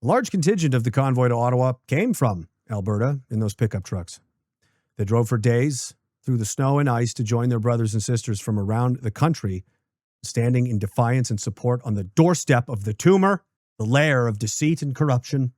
A large contingent of the convoy to Ottawa came from Alberta in those pickup trucks. They drove for days through the snow and ice to join their brothers and sisters from around the country, standing in defiance and support on the doorstep of the tumor, the lair of deceit and corruption,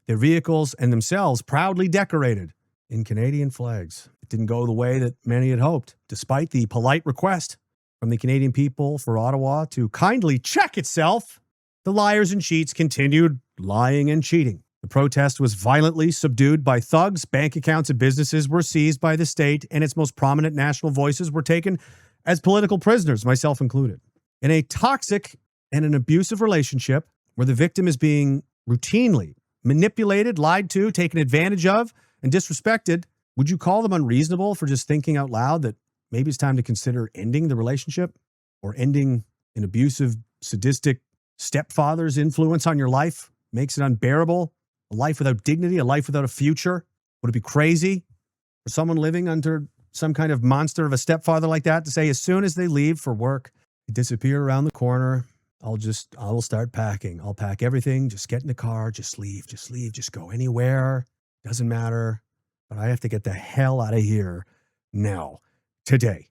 their vehicles and themselves proudly decorated in Canadian flags. It didn't go the way that many had hoped, despite the polite request from the Canadian people for Ottawa to kindly check itself. The liars and cheats continued lying and cheating. The protest was violently subdued by thugs. Bank accounts and businesses were seized by the state, and its most prominent national voices were taken as political prisoners, myself included. In a toxic and an abusive relationship where the victim is being routinely manipulated, lied to, taken advantage of, and disrespected, would you call them unreasonable for just thinking out loud that maybe it's time to consider ending the relationship or ending an abusive, sadistic stepfather's influence on your life? Makes it unbearable. A life without dignity, a life without a future. Would it be crazy for someone living under some kind of monster of a stepfather like that to say, as soon as they leave for work, they disappear around the corner, I will start packing. I'll pack everything, just get in the car, just leave, just go anywhere. Doesn't matter. But I have to get the hell out of here now, today.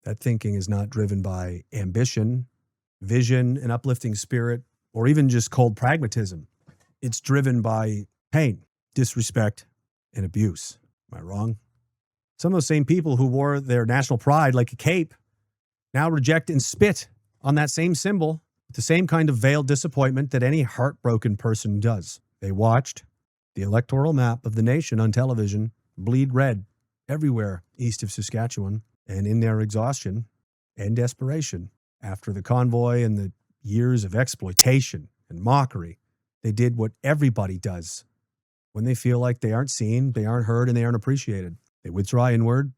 That thinking is not driven by ambition, vision, an uplifting spirit, or even just cold pragmatism. It's driven by pain, disrespect, and abuse. Am I wrong? Some of those same people who wore their national pride like a cape now reject and spit on that same symbol with the same kind of veiled disappointment that any heartbroken person does. They watched the electoral map of the nation on television bleed red everywhere east of Saskatchewan, and in their exhaustion and desperation, after the convoy and the years of exploitation and mockery, they did what everybody does when they feel like they aren't seen, they aren't heard, and they aren't appreciated. They withdraw inward,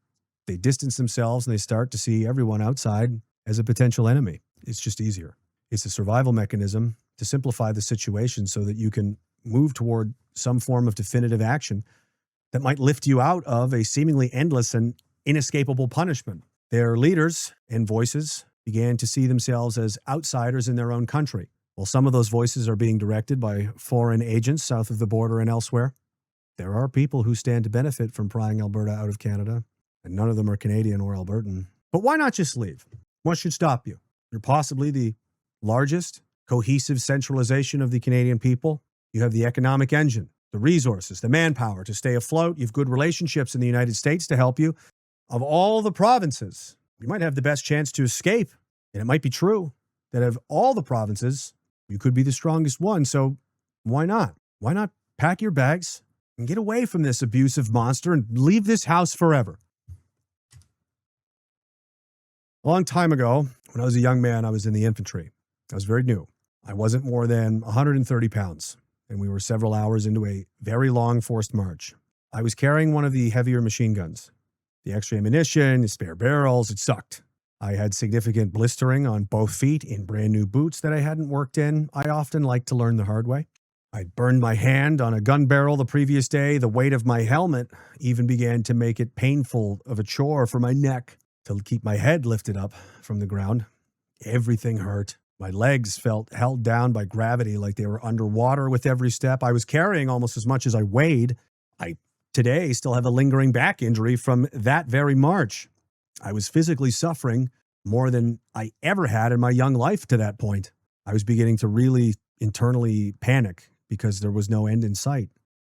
they distance themselves, and they start to see everyone outside as a potential enemy. It's just easier. It's a survival mechanism to simplify the situation so that you can move toward some form of definitive action that might lift you out of a seemingly endless and inescapable punishment. Their leaders and voices began to see themselves as outsiders in their own country. While some of those voices are being directed by foreign agents south of the border and elsewhere, there are people who stand to benefit from prying Alberta out of Canada, and none of them are Canadian or Albertan. But why not just leave? What should stop you? You're possibly the largest cohesive centralization of the Canadian people. You have the economic engine, the resources, the manpower to stay afloat. You have good relationships in the United States to help you. Of all the provinces, you might have the best chance to escape. And it might be true that of all the provinces, you could be the strongest one. So why not? Why not pack your bags and get away from this abusive monster and leave this house forever? A long time ago, when I was a young man, I was in the infantry. I was very new. I wasn't more than 130 pounds, and we were several hours into a very long forced march. I was carrying one of the heavier machine guns. The extra ammunition, the spare barrels, it sucked. I had significant blistering on both feet in brand new boots that I hadn't worked in. I often like to learn the hard way. I'd burned my hand on a gun barrel the previous day. The weight of my helmet even began to make it painful of a chore for my neck to keep my head lifted up from the ground. Everything hurt. My legs felt held down by gravity like they were underwater with every step. I was carrying almost as much as I weighed. I today still have a lingering back injury from that very march. I was physically suffering more than I ever had in my young life to that point. I was beginning to really internally panic because there was no end in sight.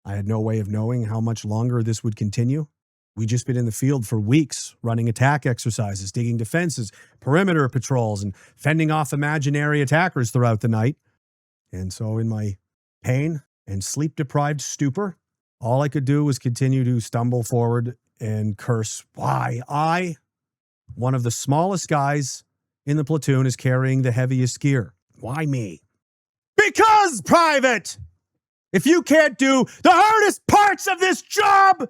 I had no way of knowing how much longer this would continue. We'd just been in the field for weeks, running attack exercises, digging defenses, perimeter patrols, and fending off imaginary attackers throughout the night. And so in my pain and sleep-deprived stupor, all I could do was continue to stumble forward and curse, why I, one of the smallest guys in the platoon, is carrying the heaviest gear. Why me? Because, Private, if you can't do the hardest parts of this job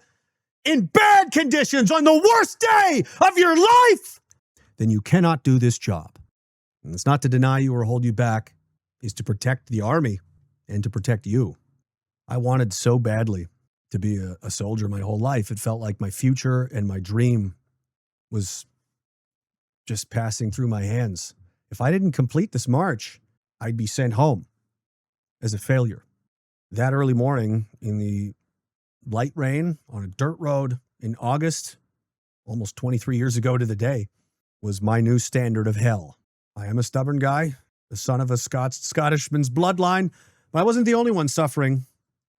in bad conditions on the worst day of your life, then you cannot do this job. And it's not to deny you or hold you back. It's to protect the army and to protect you. I wanted so badly to be a soldier my whole life. It felt like my future and my dream was just passing through my hands. If I didn't complete this march, I'd be sent home as a failure. that early morning in the light rain on a dirt road in August, almost 23 years ago to the day, was my new standard of hell. I am a stubborn guy, the son of a Scottishman's bloodline, but I wasn't the only one suffering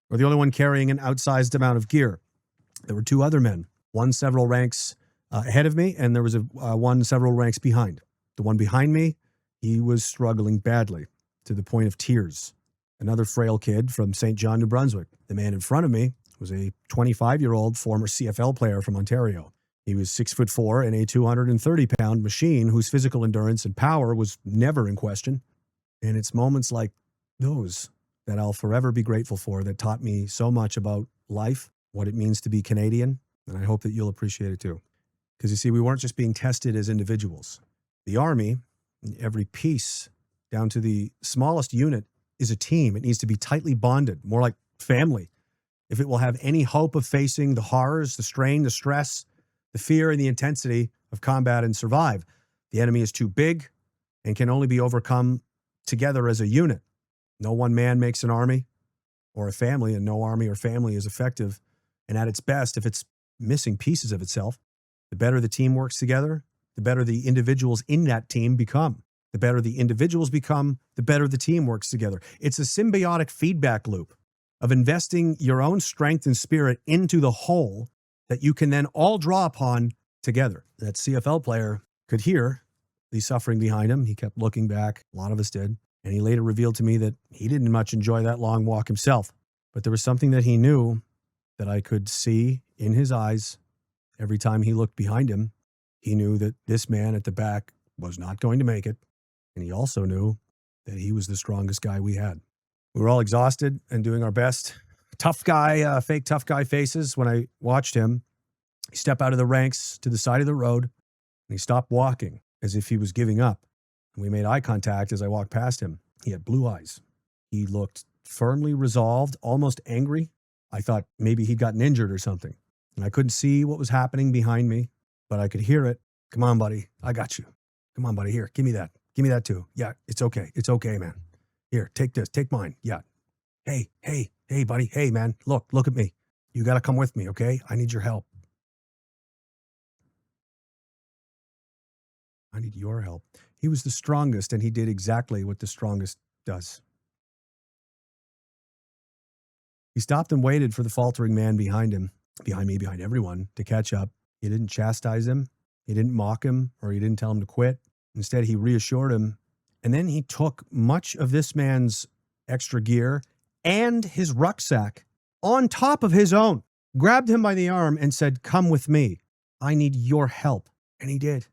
or the only one carrying an outsized amount of gear. There were two other men, one several ranks ahead of me, and there was one several ranks behind. The one behind me, he was struggling badly to the point of tears. Another frail kid from St. John, New Brunswick. The man in front of me was a 25-year-old former CFL player from Ontario. He was 6'4" and a 230-pound machine whose physical endurance and power was never in question. And it's moments like those that I'll forever be grateful for, that taught me so much about life, what it means to be Canadian, and I hope that you'll appreciate it too. Because you see, we weren't just being tested as individuals. The Army, every piece, down to the smallest unit, is a team. It needs to be tightly bonded, more like family. If it will have any hope of facing the horrors, the strain, the stress, the fear, and the intensity of combat and survive, the enemy is too big and can only be overcome together as a unit. No one man makes an army or a family, and no army or family is effective and at its best if it's missing pieces of itself. The better the team works together, the better the individuals in that team become. The better the individuals become, the better the team works together. It's a symbiotic feedback loop of investing your own strength and spirit into the whole that you can then all draw upon together. That CFL player could hear the suffering behind him. He kept looking back. A lot of us did. And he later revealed to me that he didn't much enjoy that long walk himself. But there was something that he knew that I could see in his eyes every time he looked behind him. He knew that this man at the back was not going to make it. And he also knew that he was the strongest guy we had. We were all exhausted and doing our best. Tough guy, fake tough guy faces when I watched him. He stepped out of the ranks to the side of the road, and he stopped walking as if he was giving up. And we made eye contact as I walked past him. He had blue eyes. He looked firmly resolved, almost angry. I thought maybe he'd gotten injured or something. And I couldn't see what was happening behind me, but I could hear it. Come on, buddy. I got you. Come on, buddy. Here, give me that. Give me that too. Yeah, it's okay. It's okay, man. Here, take this. Take mine. Yeah. Hey, buddy. Hey, man. Look at me. You got to come with me, okay? I need your help. I need your help. He was the strongest, and he did exactly what the strongest does. He stopped and waited for the faltering man behind him, behind me, behind everyone, to catch up. He didn't chastise him. He didn't mock him, or he didn't tell him to quit. Instead, he reassured him. And then he took much of this man's extra gear and his rucksack on top of his own, grabbed him by the arm and said, "Come with me. I need your help." And he did.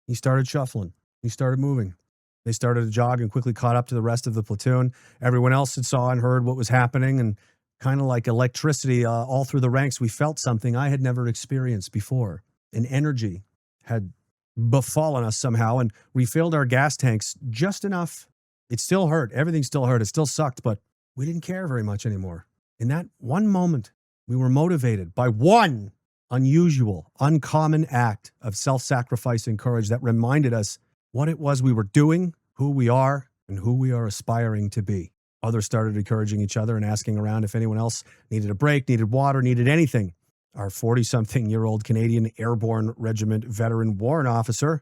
He started shuffling. He started moving. They started to jog and quickly caught up to the rest of the platoon. Everyone else had saw and heard what was happening, and kind of like electricity all through the ranks, we felt something I had never experienced before. An energy had befallen us somehow and refilled our gas tanks just enough. It still hurt. Everything still hurt. It still sucked, but we didn't care very much anymore. In that one moment, we were motivated by one unusual, uncommon act of self-sacrificing courage that reminded us what it was we were doing, who we are, and who we are aspiring to be. Others started encouraging each other and asking around if anyone else needed a break, needed water, needed anything. Our 40-something-year-old Canadian Airborne Regiment veteran warrant officer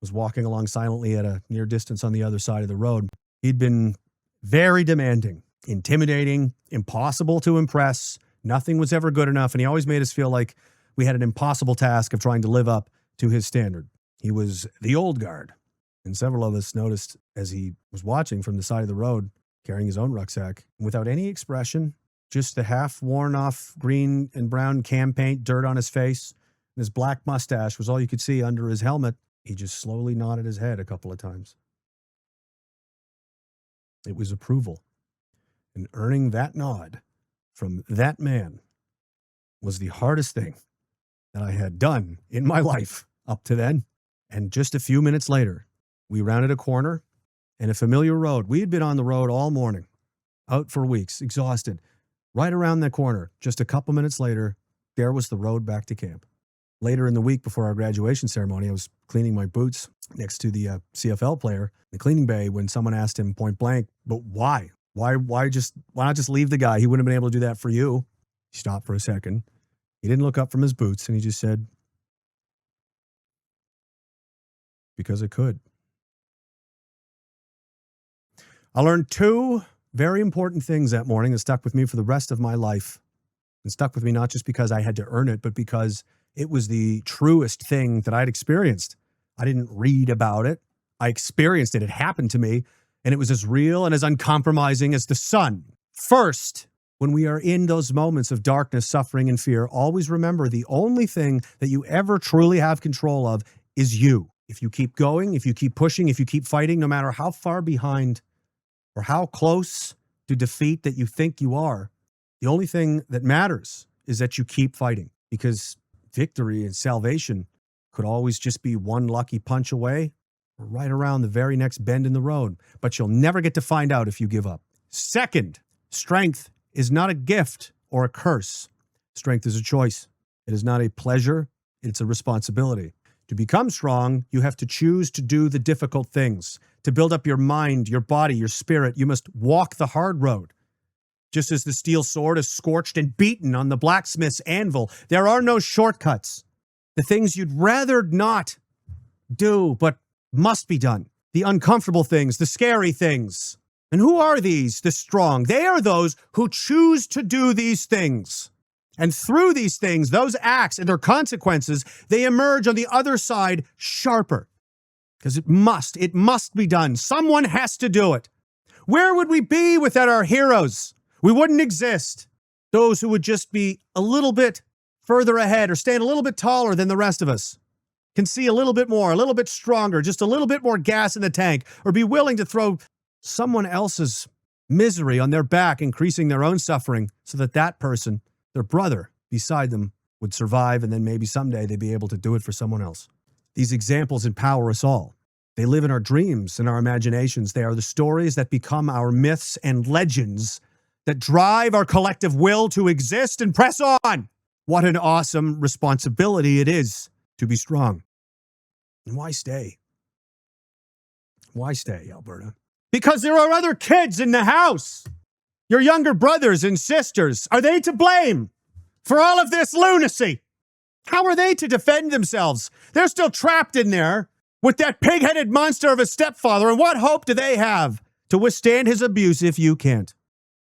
was walking along silently at a near distance on the other side of the road. He'd been very demanding, intimidating, impossible to impress. Nothing was ever good enough, and he always made us feel like we had an impossible task of trying to live up to his standard. He was the old guard, and several of us noticed as he was watching from the side of the road, carrying his own rucksack, without any expression, just the half-worn-off green and brown cam paint, dirt on his face, and his black mustache was all you could see under his helmet. He just slowly nodded his head a couple of times. It was approval. And earning that nod from that man was the hardest thing that I had done in my life up to then. And just a few minutes later, we rounded a corner and a familiar road. We had been on the road all morning, out for weeks, exhausted. Right around that corner, just a couple minutes later, there was the road back to camp. Later in the week before our graduation ceremony, I was cleaning my boots next to the CFL player in the cleaning bay when someone asked him point blank, "But why? Why not just leave the guy? He wouldn't have been able to do that for you. He stopped for a second. He didn't look up from his boots, and he just said, because I could. I learned two very important things that morning that stuck with me for the rest of my life. And stuck with me not just because I had to earn it, but because it was the truest thing that I'd experienced. I didn't read about it. I experienced it. It happened to me. And it was as real and as uncompromising as the sun. First, when we are in those moments of darkness, suffering, and fear, always remember the only thing that you ever truly have control of is you. If you keep going, if you keep pushing, if you keep fighting, no matter how far behind or how close to defeat that you think you are, the only thing that matters is that you keep fighting, because victory and salvation could always just be one lucky punch away or right around the very next bend in the road. But you'll never get to find out if you give up. Second, strength is not a gift or a curse. Strength is a choice. It is not a pleasure. It's a responsibility. To become strong, you have to choose to do the difficult things. To build up your mind, your body, your spirit, you must walk the hard road. Just as the steel sword is scorched and beaten on the blacksmith's anvil, there are no shortcuts. The things you'd rather not do, but must be done. The uncomfortable things, the scary things. And who are these, the strong? They are those who choose to do these things. And through these things, those acts and their consequences, they emerge on the other side sharper. Because it must be done. Someone has to do it. Where would we be without our heroes? We wouldn't exist. Those who would just be a little bit further ahead or stand a little bit taller than the rest of us, can see a little bit more, a little bit stronger, just a little bit more gas in the tank, or be willing to throw someone else's misery on their back, increasing their own suffering so that that person, their brother beside them, would survive, and then maybe someday they'd be able to do it for someone else. These examples empower us all. They live in our dreams and our imaginations. They are the stories that become our myths and legends that drive our collective will to exist and press on. What an awesome responsibility it is to be strong. And why stay? Why stay, Alberta? Because there are other kids in the house. Your younger brothers and sisters. Are they to blame for all of this lunacy? How are they to defend themselves? They're still trapped in there with that pig-headed monster of a stepfather. And what hope do they have to withstand his abuse if you can't?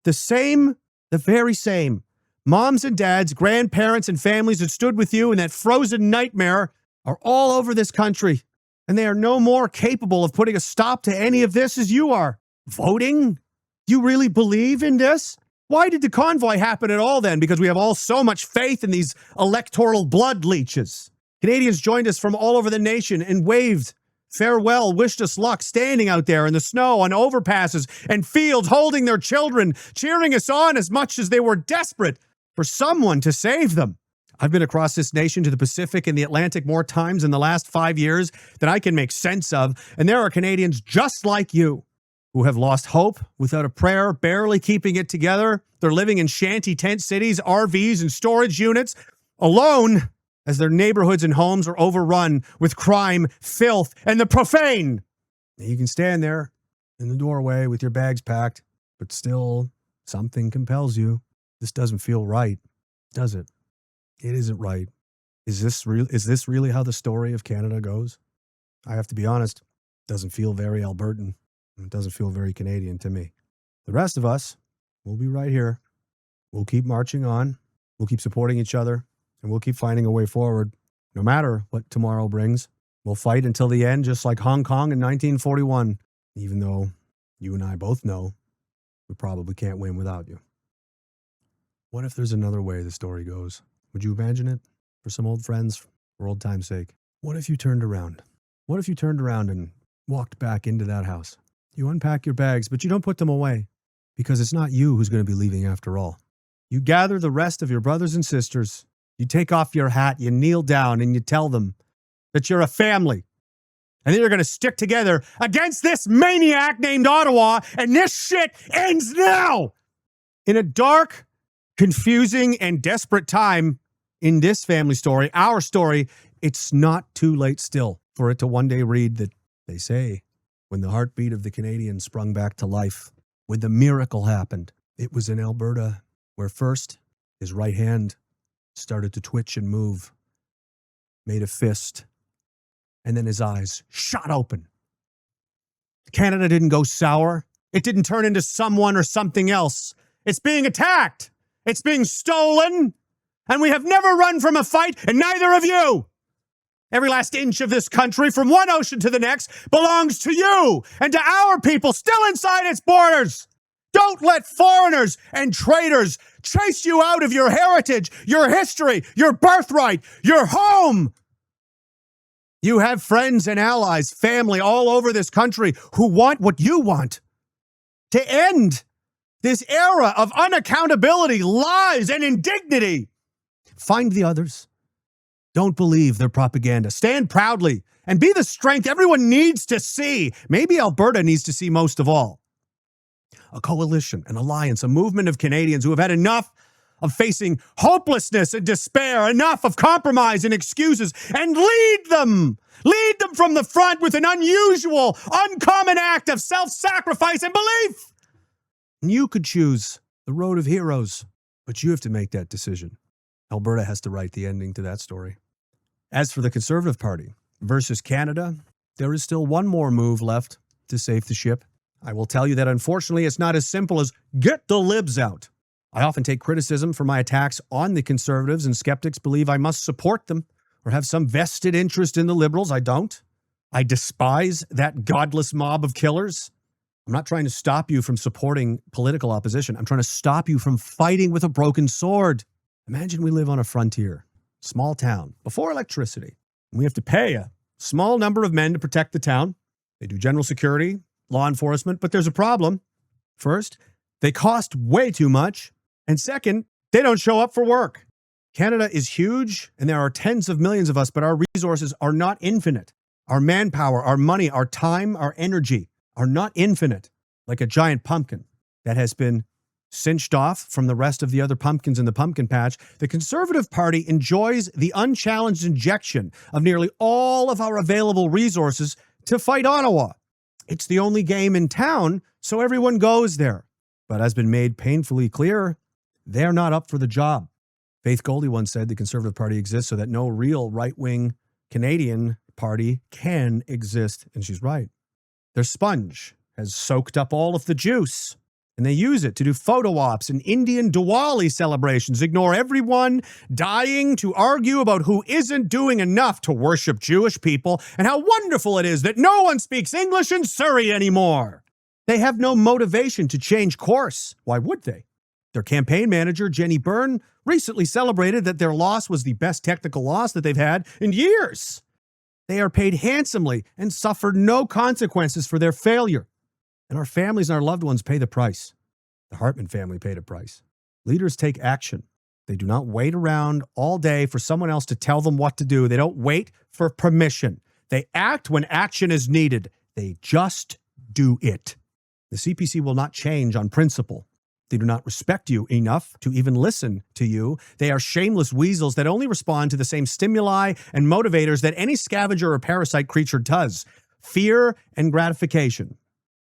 The very same moms and dads, grandparents and families that stood with you in that frozen nightmare are all over this country. And they are no more capable of putting a stop to any of this as you are. Voting? You really believe in this? Why did the convoy happen at all then? Because we have all so much faith in these electoral blood leeches. Canadians joined us from all over the nation and waved farewell, wished us luck, standing out there in the snow on overpasses and fields, holding their children, cheering us on as much as they were desperate for someone to save them. I've been across this nation to the Pacific and the Atlantic more times in the last 5 years than I can make sense of, and there are Canadians just like you who have lost hope, without a prayer, barely keeping it together. They're living in shanty tent cities, RVs, and storage units, alone as their neighborhoods and homes are overrun with crime, filth, and the profane. You can stand there in the doorway with your bags packed, but still something compels you. This doesn't feel right, does it? It isn't right. Is this really how the story of Canada goes? I have to be honest, it doesn't feel very Albertan. It doesn't feel very Canadian to me. The rest of us, we'll be right here. We'll keep marching on. We'll keep supporting each other. And we'll keep finding a way forward, no matter what tomorrow brings. We'll fight until the end, just like Hong Kong in 1941, even though you and I both know we probably can't win without you. What if there's another way the story goes? Would you imagine it? For some old friends, for old time's sake. What if you turned around? What if you turned around and walked back into that house? You unpack your bags, but you don't put them away, because it's not you who's going to be leaving after all. You gather the rest of your brothers and sisters. You take off your hat, you kneel down, and you tell them that you're a family. And then you're going to stick together against this maniac named Ottawa, and this shit ends now! In a dark, confusing, and desperate time in this family story, our story, it's not too late still for it to one day read that they say, when the heartbeat of the Canadian sprung back to life, when the miracle happened. It was in Alberta, where first his right hand started to twitch and move, made a fist, and then his eyes shot open. Canada didn't go sour. It didn't turn into someone or something else. It's being attacked. It's being stolen. And we have never run from a fight, and neither of you. Every last inch of this country, from one ocean to the next, belongs to you and to our people still inside its borders. Don't let foreigners and traitors chase you out of your heritage, your history, your birthright, your home. You have friends and allies, family all over this country who want what you want. To end this era of unaccountability, lies, and indignity. Find the others. Don't believe their propaganda. Stand proudly and be the strength everyone needs to see. Maybe Alberta needs to see most of all. A coalition, an alliance, a movement of Canadians who have had enough of facing hopelessness and despair, enough of compromise and excuses, and lead them from the front with an unusual, uncommon act of self-sacrifice and belief. And you could choose the road of heroes, but you have to make that decision. Alberta has to write the ending to that story. As for the Conservative Party versus Canada, there is still one more move left to save the ship. I will tell you that unfortunately it's not as simple as get the libs out. I often take criticism for my attacks on the Conservatives, and skeptics believe I must support them or have some vested interest in the Liberals. I don't. I despise that godless mob of killers. I'm not trying to stop you from supporting political opposition. I'm trying to stop you from fighting with a broken sword. Imagine we live on a frontier, small town, before electricity. We have to pay a small number of men to protect the town. They do general security, law enforcement, but there's a problem. First, they cost way too much. And second, they don't show up for work. Canada is huge, and there are tens of millions of us, but our resources are not infinite. Our manpower, our money, our time, our energy are not infinite, like a giant pumpkin that has been cinched off from the rest of the other pumpkins in the pumpkin patch. The Conservative Party enjoys the unchallenged injection of nearly all of our available resources to fight Ottawa. It's the only game in town, so everyone goes there. But as been made painfully clear, they're not up for the job. Faith Goldie once said the Conservative Party exists so that no real right-wing Canadian party can exist, and she's right. Their sponge has soaked up all of the juice, and they use it to do photo ops and Indian Diwali celebrations, ignore everyone dying to argue about who isn't doing enough to worship Jewish people and how wonderful it is that no one speaks English in Surrey anymore. They have no motivation to change course. Why would they? Their campaign manager, Jenny Byrne, recently celebrated that their loss was the best technical loss that they've had in years. They are paid handsomely and suffer no consequences for their failure. And our families and our loved ones pay the price. The Hartman family paid a price. Leaders take action. They do not wait around all day for someone else to tell them what to do. They don't wait for permission. They act when action is needed. They just do it. The CPC will not change on principle. They do not respect you enough to even listen to you. They are shameless weasels that only respond to the same stimuli and motivators that any scavenger or parasite creature does. Fear and gratification.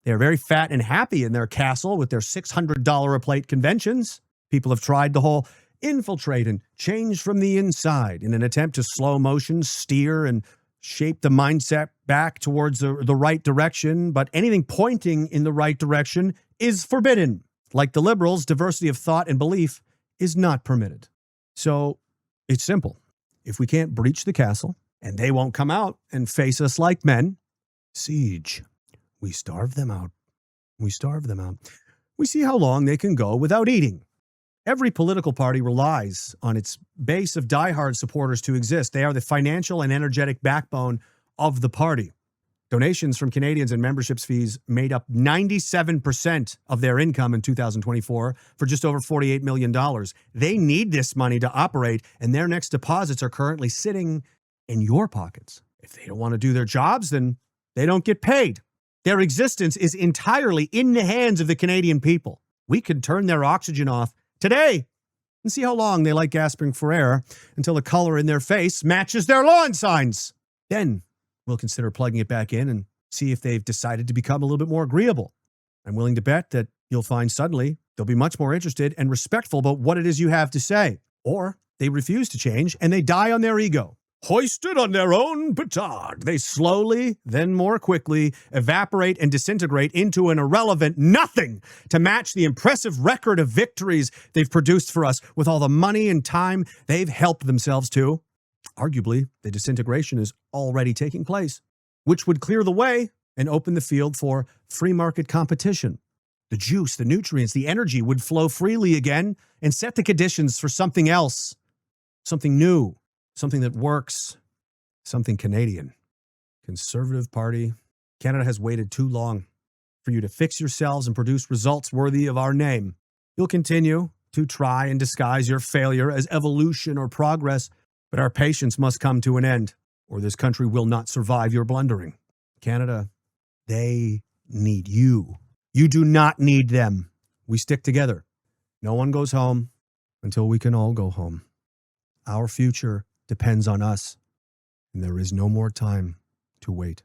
They are very fat and happy in their castle with their $600 a plate conventions. People have tried the whole infiltrate and change from the inside in an attempt to slow motion, steer, and shape the mindset back towards the right direction. But anything pointing in the right direction is forbidden. Like the Liberals, diversity of thought and belief is not permitted. So it's simple. If we can't breach the castle and they won't come out and face us like men, siege. We starve them out. We starve them out. We see how long they can go without eating. Every political party relies on its base of diehard supporters to exist. They are the financial and energetic backbone of the party. Donations from Canadians and memberships fees made up 97% of their income in 2024 for just over $48 million. They need this money to operate, and their next deposits are currently sitting in your pockets. If they don't want to do their jobs, then they don't get paid. Their existence is entirely in the hands of the Canadian people. We can turn their oxygen off today and see how long they like gasping for air until the color in their face matches their lawn signs. Then we'll consider plugging it back in and see if they've decided to become a little bit more agreeable. I'm willing to bet that you'll find suddenly they'll be much more interested and respectful about what it is you have to say. Or they refuse to change and they die on their ego. Hoisted on their own petard, they slowly, then more quickly, evaporate and disintegrate into an irrelevant nothing to match the impressive record of victories they've produced for us with all the money and time they've helped themselves to. Arguably, the disintegration is already taking place, which would clear the way and open the field for free market competition. The juice, the nutrients, the energy would flow freely again and set the conditions for something else, something new, something that works, something Canadian. Conservative Party, Canada has waited too long for you to fix yourselves and produce results worthy of our name. You'll continue to try and disguise your failure as evolution or progress, but our patience must come to an end, or this country will not survive your blundering. Canada, they need you. You do not need them. We stick together. No one goes home until we can all go home. Our future depends on us, and there is no more time to wait.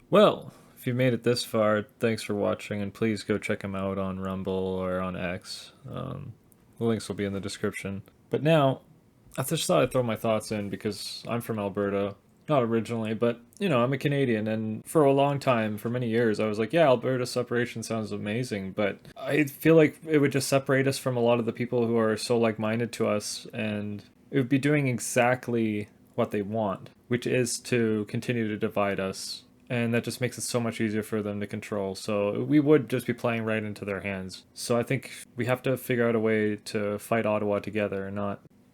Well, if you made it this far, thanks for watching, and please go check him out on Rumble or on X. The links will be in the description. But now, I just thought I'd throw my thoughts in because I'm from Alberta. Not originally, but, I'm a Canadian, and for a long time, for many years, I was like, yeah, Alberta separation sounds amazing, but I feel like it would just separate us from a lot of the people who are so like-minded to us, and it would be doing exactly what they want, which is to continue to divide us. And that just makes it so much easier for them to control. So we would just be playing right into their hands. So I think we have to figure out a way to fight Ottawa together and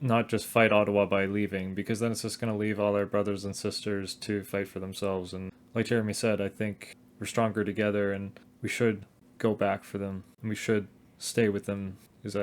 not just fight Ottawa by leaving, because then it's just going to leave all our brothers and sisters to fight for themselves. And like Jeremy said, I think we're stronger together and we should go back for them and we should stay with them. Because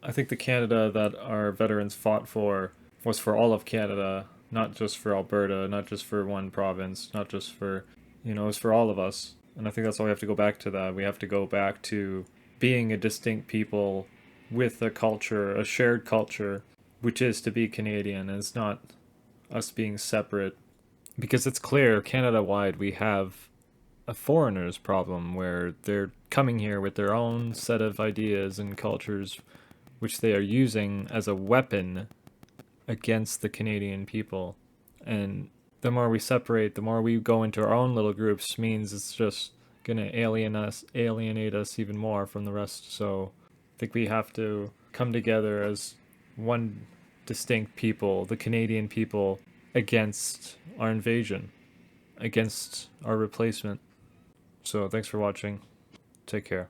I think the Canada that our veterans fought for was for all of Canada, not just for Alberta, not just for one province, not just for, it was for all of us. And I think that's why we have to go back to that. We have to go back to being a distinct people with a culture, a shared culture, which is to be Canadian. And it's not us being separate. Because it's clear, Canada-wide, we have a foreigners problem where they're coming here with their own set of ideas and cultures, which they are using as a weapon against the Canadian people. And the more we separate, the more we go into our own little groups, means it's just gonna alienate us even more from the rest. So I think we have to come together as one distinct people, the Canadian people, against our invasion, against our replacement. So thanks for watching. Take care.